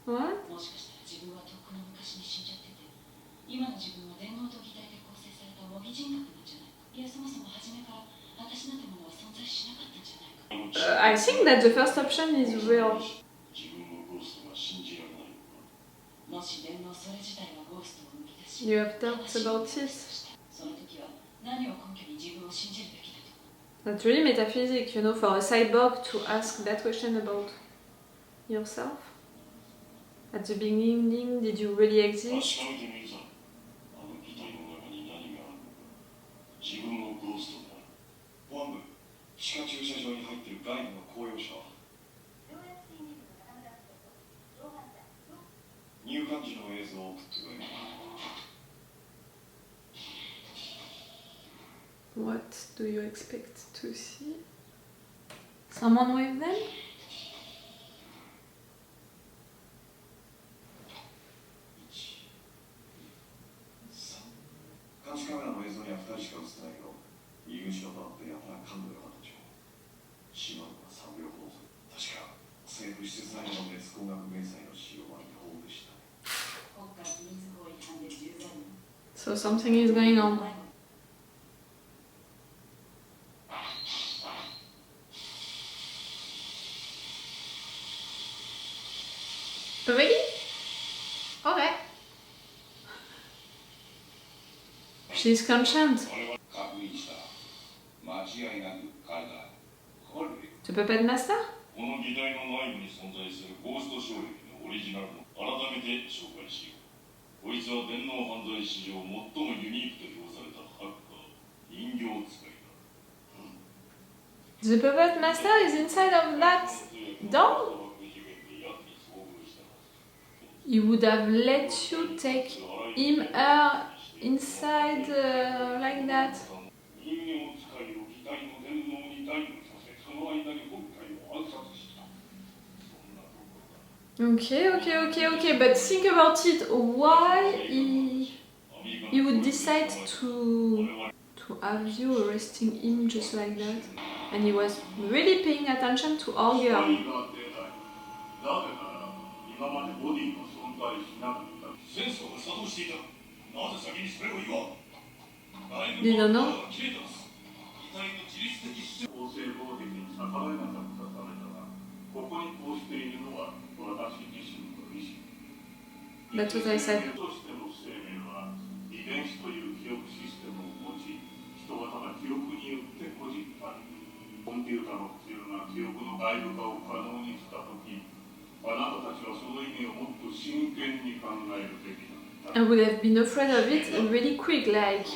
What? I think that the first option is real. You have doubts about it? That's really metaphysic, you know, for a cyborg to ask that question about yourself. At the beginning, did you really exist? What do you expect to see? Someone with them? So something is going on. Really? Okay. She's conscient. The puppet master? The puppet master is inside of that door? He would have let you take him, her inside like that. Okay, but think about it, why he would decide to have you arresting him just like that? And he was really paying attention to all girls. You don't know? That's what I said. I would have been afraid of it really quick, like...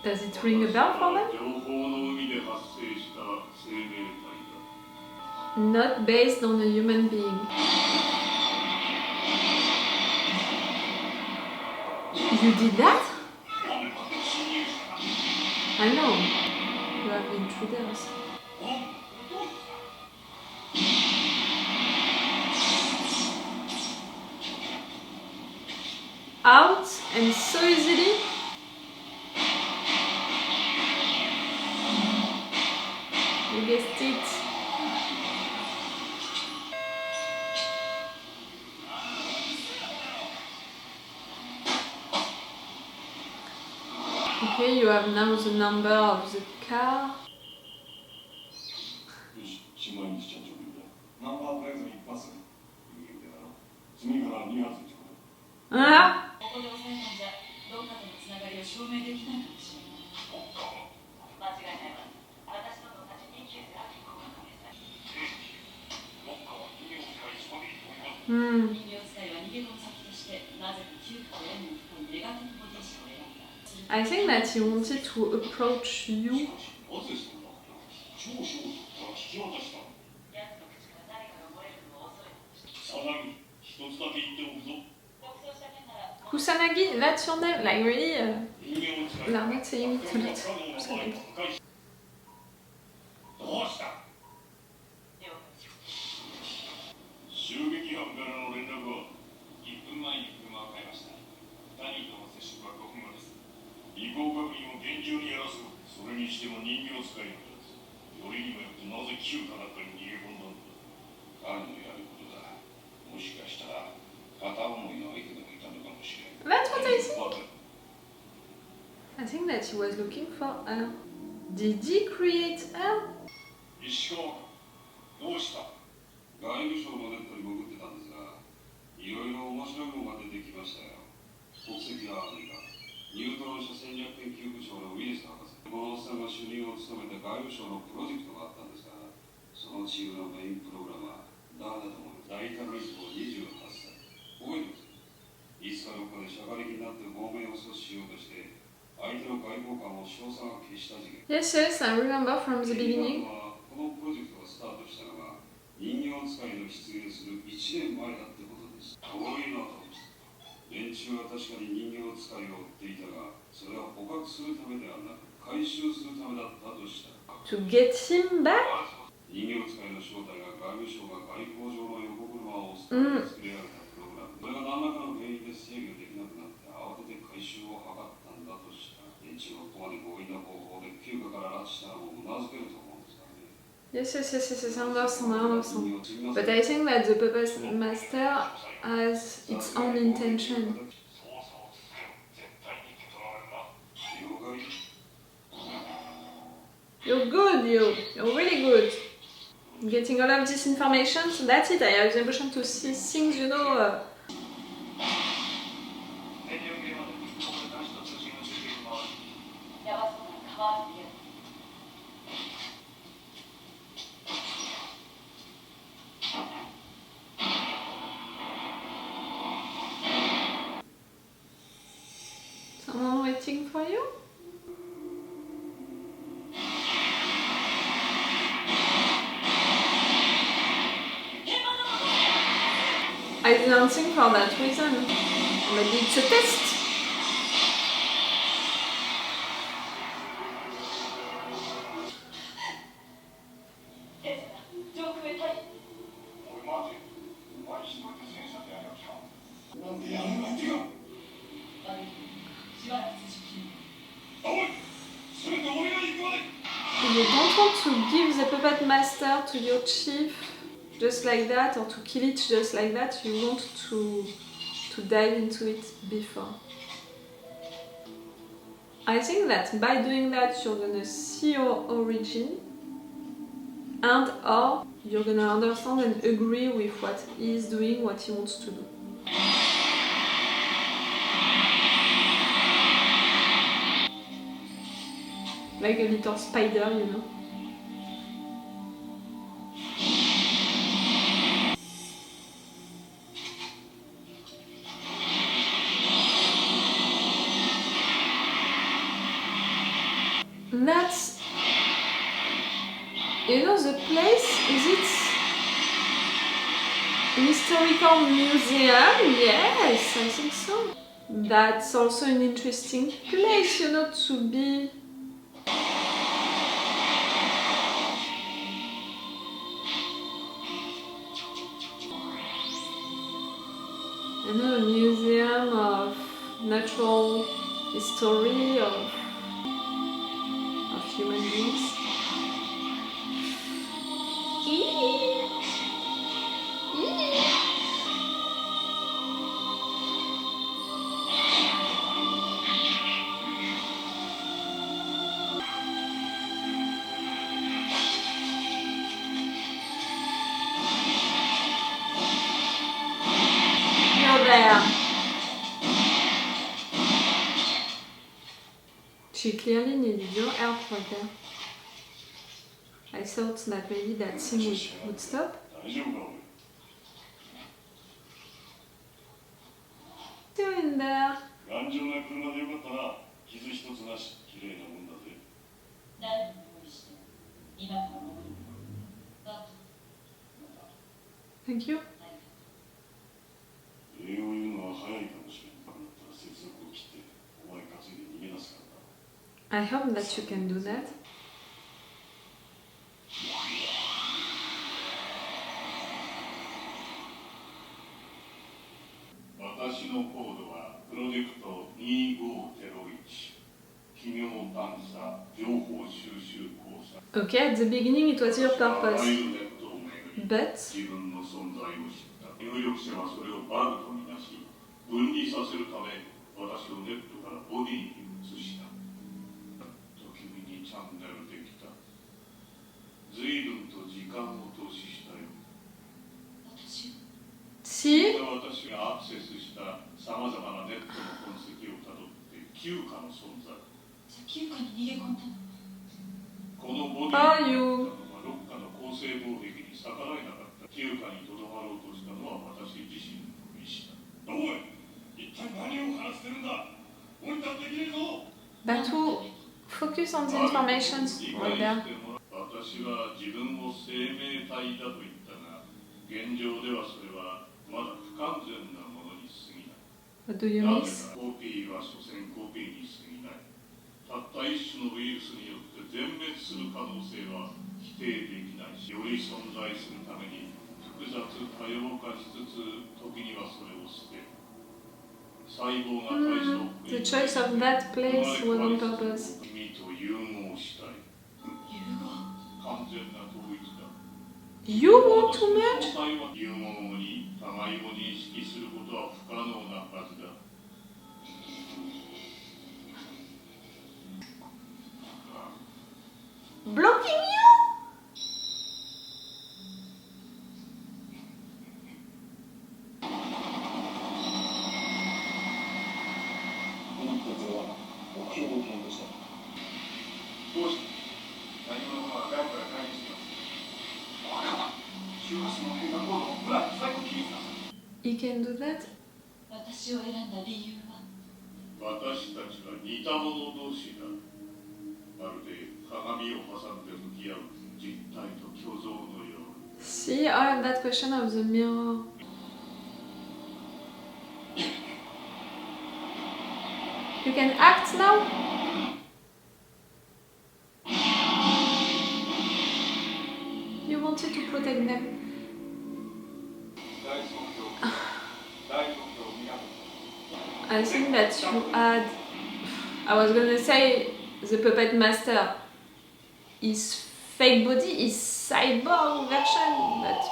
Does it ring a bell for them? Not based on a human being. You did that? I know. You have intruders. Out and so easily? You guessed it. Okay, you have now the number of the car. Ah! I think that he wanted to approach you. Kusanagi, that's your name? Like really? No, I'm not saying it a lot. Kusanagi. That's what I think. I think that he was looking for her. Did he create her? どうした？外務省のネットに潜ってたんですが、いろいろ面白いものが出てきましたよ。国籍はアメリカ。ニュートロン社戦略研究部長のウィリス博士。このおっさんが主任を務めた外務省のプロジェクトがあったんですが、そのチームのメインプログラマー、誰だと思います？大胆密法28歳。覚えてます？いつかどこかで社会的になって亡命を阻止しようとして、相手の外交官を少佐が消した事件。Yes, yes, I remember from the beginning. このプロジェクトがスタートしたのが人形使いの出現する1年前だってことです。遠いなと思います。連中は確かに人形使いを追っていたが、それは捕獲するためではなく回収するためだったとした。To get him back? 人形使いの正体が外務省が外交上の横車を作り上げたプログラム。それが何らかの原因で制御できなくなって慌てて回収を図ったんだとした。連中はここまで強引な方法で休暇から拉致したのをうなずけると思うんですからね。Yes, yes, yes, yes, yes, I understand, I understand. But I think that the Puppet Master has its own intention. You're good, you're really good. Getting all of this information, so that's it, I have the emotion to see things, you know. Someone waiting for you? I didn't think for that reason. Maybe it's a test. You don't want to give the puppet master to your chief just like that, or to kill it just like that. You want to dive into it before. I think that by doing that you're gonna see your origin, and or you're gonna understand and agree with what he's doing, what he wants to do. Like a little spider, you know. That's, you know, the place, is it an historical museum? Yes, I think so. That's also an interesting place, you know, to be. You know, a museum of natural history of human beings. You're there. She clearly needed your help right there. I thought that maybe that thing would stop. Still in there. Thank you. I hope that you can do that. Okay, at the beginning it was your purpose. But... 入力者はそれをバグとみなし、分離させるため私をネットからボディに移した。と君にチャンネルできた。随分と時間を投資したよ。Si? 私がアクセスしたさまざまなネットの痕跡をたどって休暇の存在。休暇に逃げ込んだの。このボディにロッカの構成防壁に逆らえなかった。休暇にとどまろうとしたのは私自身の意思だ。おい、一体何を話してるんだ。置いたってきねえぞ。batou, focus on the informations right there. 私は自分を生命体だと言ったが、現状ではそれはまだ不完全なものに過ぎない。What do you な miss? ぜかコピーは所詮コピーに過ぎない。たった一種のウイルスによって全滅する可能性は否定できないし、より存在するために複雑多様化しつつ、時にはそれを捨てる。細胞が対象を The choice of that place was on purpose. 君と融合したい。完全な統一だ。You want to merge? 融合後に互いを認識することは不可能なはずだ。Blocking you? 目標を検討した。どうして何者かが外部から介入しています。わからない。周波数の変換コードをブラックサイコキーズだ。He can do that? 私を選んだ理由は、私たちは似た者同士だ。まるで鏡を挟んで向き合う実体と虚像のよう。 See, I have that question of the mirror. You can act now? You wanted to protect them. I think that you had... I was gonna say the puppet master, his fake body, his cyborg version, but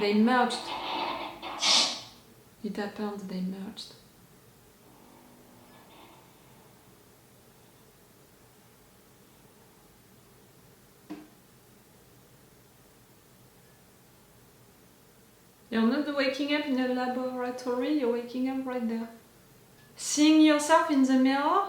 they merged. It happened, they merged. You're not waking up in a laboratory, you're waking up right there. Seeing yourself in the mirror?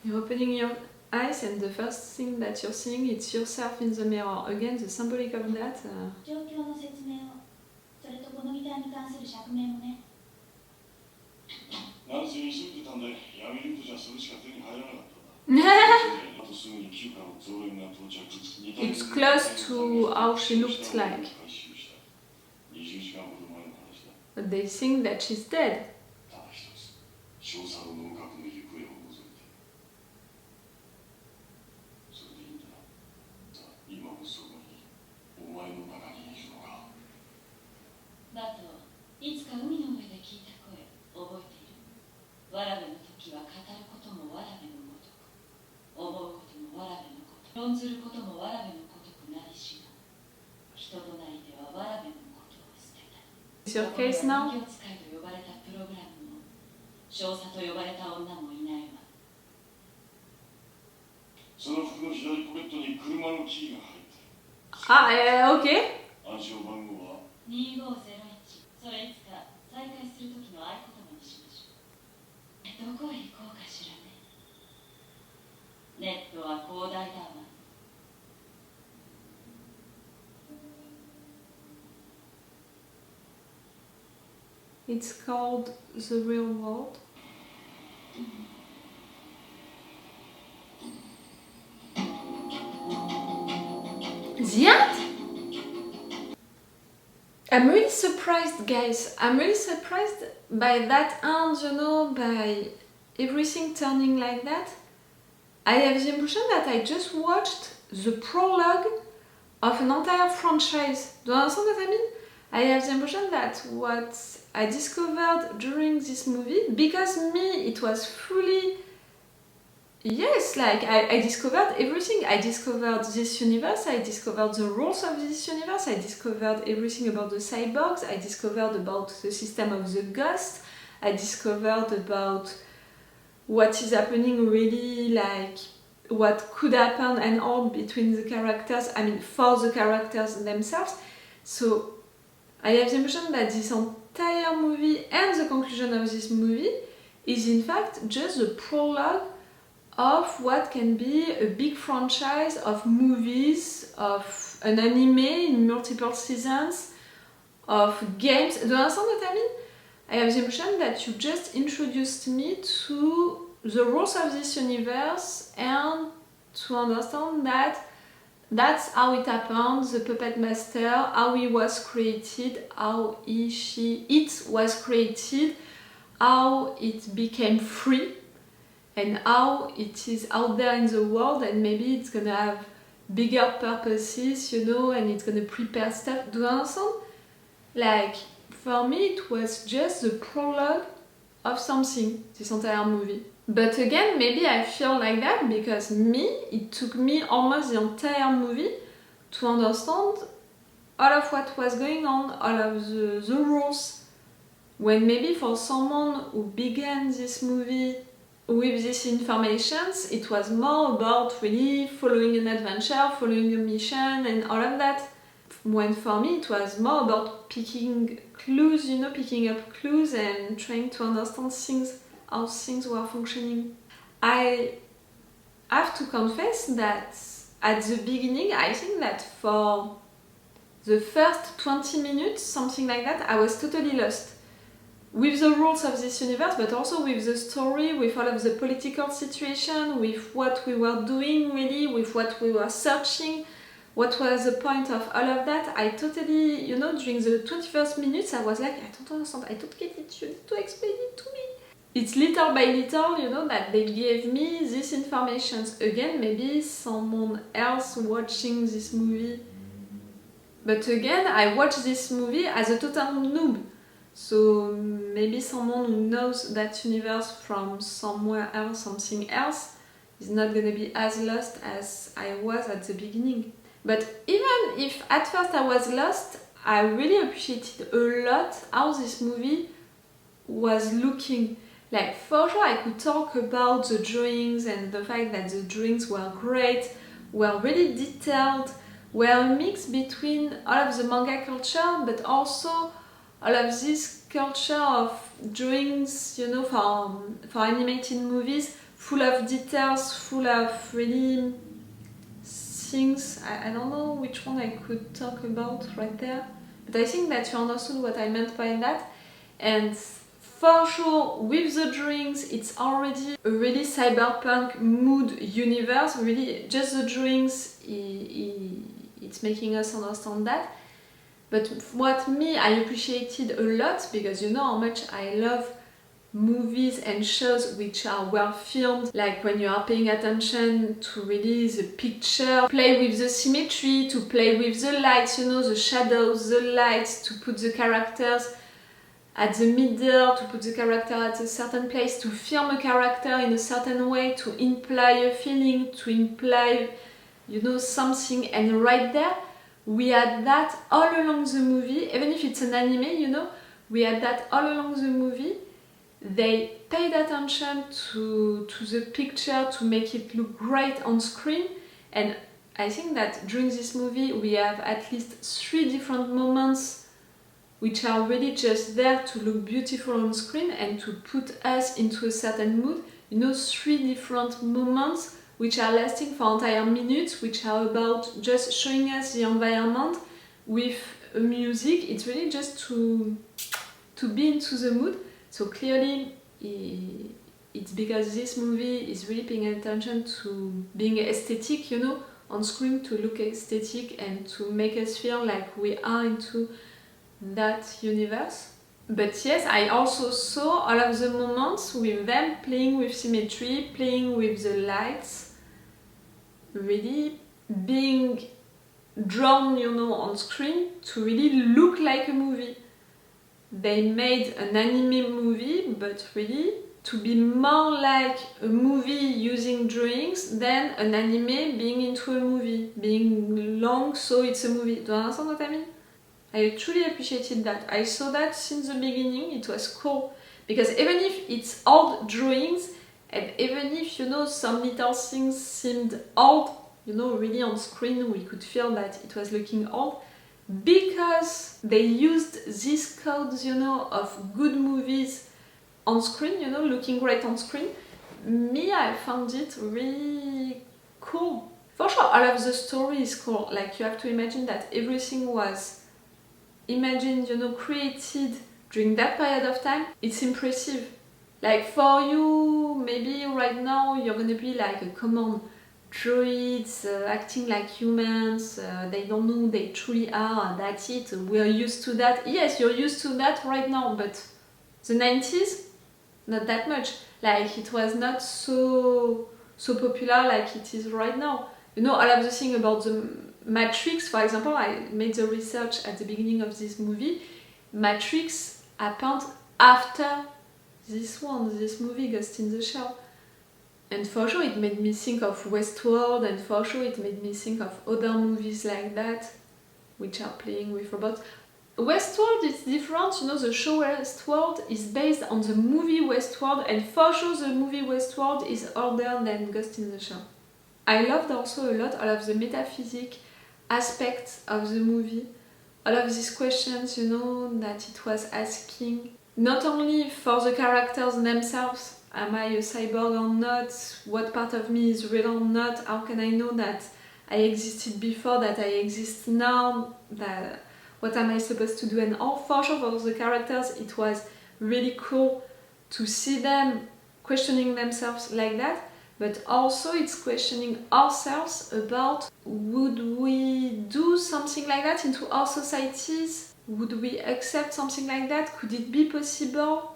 You're opening your eyes and the first thing that you're seeing is yourself in the mirror. Again, the symbolic of that. 状況の説明を、それとこのギターに関する釈明もね。なんせ急いでたんで、やめるとじゃそれしか手に入らなかったんだ。あとすぐに休暇の増援が到着。It's close to how she looked like. 20時間ほど前の話だ。But they think that she's dead. ただ一つ、少佐の能楽の行方を除いて。それでいいんだな。さあ、今もそこに、お前の中にいるのか。バト、いつか海の上で聞いた声、覚えている？わらべの時は語ることもわらべのごとく、思うこともわらべのごとく、論ずることもわらべのごとくなりしが、人となりではわらべのことを捨てた。Is your case now? 人形使いと呼ばれたプログラムも、少佐と呼ばれた女もいないわ。その服の左ポケットに車のキーが入ってる。Ah, okay. 暗証番号は2501。それいつか再会する時の合言葉にしましょう。どこへ行こうかしらね。ネットは広大だわ。It's called the real world. The end? I'm really surprised, guys. I'm really surprised by that end, you know, by everything turning like that. I have the impression that I just watched the prologue of an entire franchise. Do you understand what I mean? I have the impression that what I discovered during this movie, because me, it was fully, yes, like I discovered everything. I discovered this universe, I discovered the rules of this universe, I discovered everything about the cyborgs, I discovered about the system of the ghost, I discovered about what is happening really, like what could happen and all between the characters, I mean for the characters themselves. So I have the impression that this entire movie and the conclusion of this movie is in fact just the prologue of what can be a big franchise of movies, of an anime in multiple seasons, of games. Do you understand what I mean? I have the impression that you just introduced me to the rules of this universe and to understand that that's how it happened, the puppet master, how he was created, how it was created, how it became free, and how it is out there in the world, and maybe it's gonna have bigger purposes, you know, and it's gonna prepare stuff. Do you understand? Like, for me, it was just the prologue of something, this entire movie. But again, maybe I feel like that because it took me almost the entire movie to understand all of what was going on, all of the rules. When maybe for someone who began this movie with these informations, it was more about really following an adventure, following a mission and all of that. When for me it was more about picking clues, you know, picking up clues and trying to understand things, how things were functioning. I have to confess that at the beginning, I think that for the first 20 minutes, something like that, I was totally lost. With the rules of this universe, but also with the story, with all of the political situation, with what we were doing really, with what we were searching, what was the point of all of that. I totally, you know, during the 21st minutes, I was like, I don't understand, I don't get it, you need to explain it to me. It's little by little, you know, that they gave me this information. Again, maybe someone else watching this movie. But again, I watched this movie as a total noob. So maybe someone who knows that universe from somewhere else, something else, is not gonna be as lost as I was at the beginning. But even if at first I was lost, I really appreciated a lot how this movie was looking. Like, for sure I could talk about the drawings and the fact that the drawings were great, were really detailed, were a mix between all of the manga culture, but also all of this culture of drawings, you know, for animated movies, full of details, full of really things. I don't know which one I could talk about right there, but I think that you understood what I meant by that. And for sure, with the drawings, it's already a really cyberpunk mood universe. Really, just the drawings, it's making us understand that. But what I appreciated a lot, because you know how much I love movies and shows which are well filmed, like when you are paying attention to really the picture, play with the symmetry, to play with the lights, you know, the shadows, the lights, to put the characters at the middle, to put the character at a certain place, to film a character in a certain way, to imply a feeling, to imply, you know, something. And right there, we had that all along the movie. Even if it's an anime, you know, we had that all along the movie. They paid attention to the picture to make it look great on screen. And I think that during this movie we have at least 3 different moments which are really just there to look beautiful on screen and to put us into a certain mood. You know, 3 different moments which are lasting for entire minutes, which are about just showing us the environment with music. It's really just to be into the mood. So clearly it's because this movie is really paying attention to being aesthetic, you know, on screen, to look aesthetic and to make us feel like we are into that universe. But yes, I also saw all of the moments with them playing with symmetry, playing with the lights, really being drawn, you know, on screen to really look like a movie. They made an anime movie, but really to be more like a movie using drawings than an anime being into a movie, being long so it's a movie. Do you understand what I mean? I truly appreciated that. I saw that since the beginning, it was cool. Because even if it's old drawings, and even if, you know, some little things seemed old, you know, really on screen we could feel that it was looking old, because they used these codes, you know, of good movies on screen, you know, looking great on screen, I found it really cool. For sure, all of the story is cool. Like, you have to imagine that everything was imagined, you know, created during that period of time. It's impressive. Like, for you, maybe right now you're gonna be like, come on, droids acting like humans, they don't know who they truly are, that's it, we're used to that. Yes, you're used to that right now, but the 90s, not that much. Like, it was not so popular like it is right now. You know, all of the thing about the Matrix, for example, I made the research at the beginning of this movie. Matrix happened after this movie, Ghost in the Shell. And for sure it made me think of Westworld, and for sure it made me think of other movies like that, which are playing with robots. Westworld is different, you know, the show Westworld is based on the movie Westworld, and for sure the movie Westworld is older than Ghost in the Shell. I loved also a lot all of the metaphysic aspects of the movie, all of these questions, you know, that it was asking, not only for the characters themselves, am I a cyborg or not, what part of me is real or not, how can I know that I existed before, that I exist now, that what am I supposed to do, and all. For sure for the characters it was really cool to see them questioning themselves like that, but also it's questioning ourselves about, would we do something like that into our societies? Would we accept something like that? Could it be possible?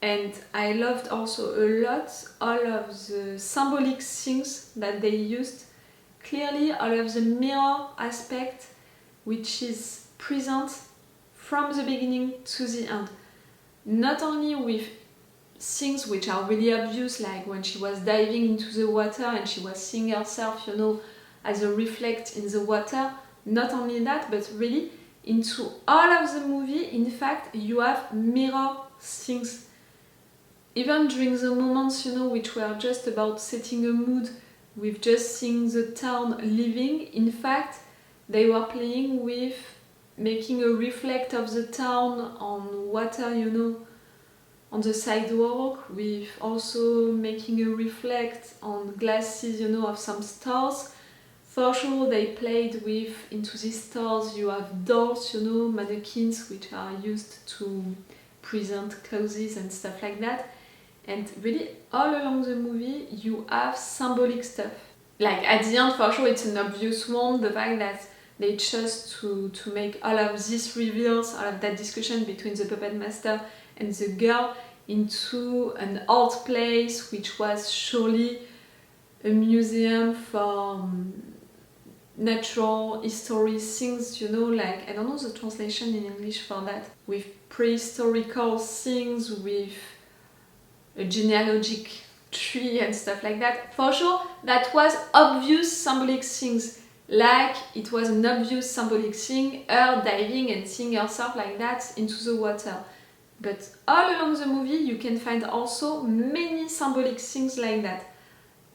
And I loved also a lot all of the symbolic things that they used. Clearly all of the mirror aspect, which is present from the beginning to the end. Not only with things which are really obvious, like when she was diving into the water and she was seeing herself, you know, as a reflect in the water. Not only that, but really into all of the movie, in fact, you have mirror things. Even during the moments, you know, which were just about setting a mood, with just seeing the town living, in fact, they were playing with making a reflect of the town on water, you know, on the sidewalk, with also making a reflect on glasses, you know, of some stores. For sure they played with, into these stores you have dolls, you know, mannequins, which are used to present clothes and stuff like that. And really all along the movie you have symbolic stuff. Like at the end, for sure it's an obvious one, the fact that they chose to make all of these reveals, all of that discussion between the puppet master and the girl into an old place, which was surely a museum for natural history things, you know, like, I don't know the translation in English for that, with prehistorical things, with a genealogic tree and stuff like that. For sure that was obvious symbolic things, like it was an obvious symbolic thing, her diving and seeing herself like that into the water. But all along the movie you can find also many symbolic things like that.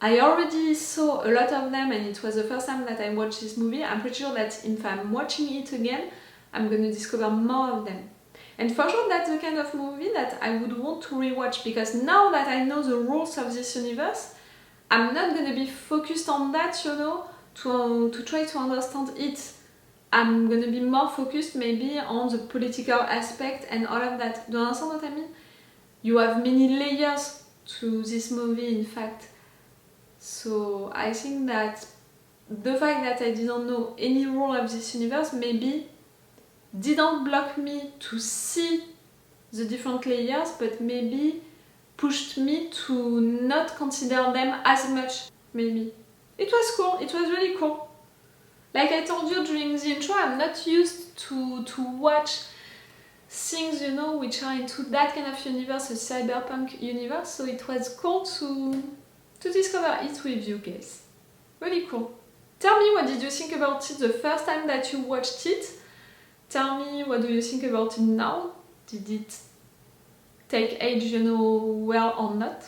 I already saw a lot of them, and it was the first time that I watched this movie. I'm pretty sure that if I'm watching it again, I'm gonna discover more of them. And for sure that's the kind of movie that I would want to rewatch, because now that I know the rules of this universe, I'm not gonna be focused on that, you know, to try to understand it. I'm gonna be more focused maybe on the political aspect and all of that. Do you understand what I mean? You have many layers to this movie, in fact. So I think that the fact that I didn't know any rule of this universe maybe didn't block me to see the different layers, but maybe pushed me to not consider them as much, maybe. It was cool, it was really cool. Like I told you during the intro, I'm not used to watch things, you know, which are into that kind of universe, a cyberpunk universe, so it was cool to discover it with you guys. Really cool. Tell me what did you think about it the first time that you watched it. Tell me what do you think about it now. Did it take age, you know, well or not?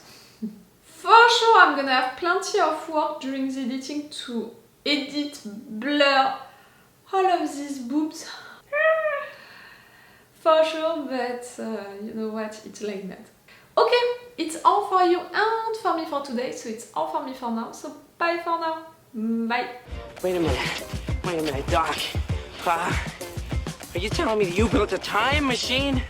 For sure I'm gonna have plenty of work during the editing to edit, blur all of these boobs. For sure, but you know what, it's like that. Okay, it's all for you and for me for today, so it's all for me for now, so bye for now. Bye. Wait a minute, Doc. Are you telling me that you built a time machine?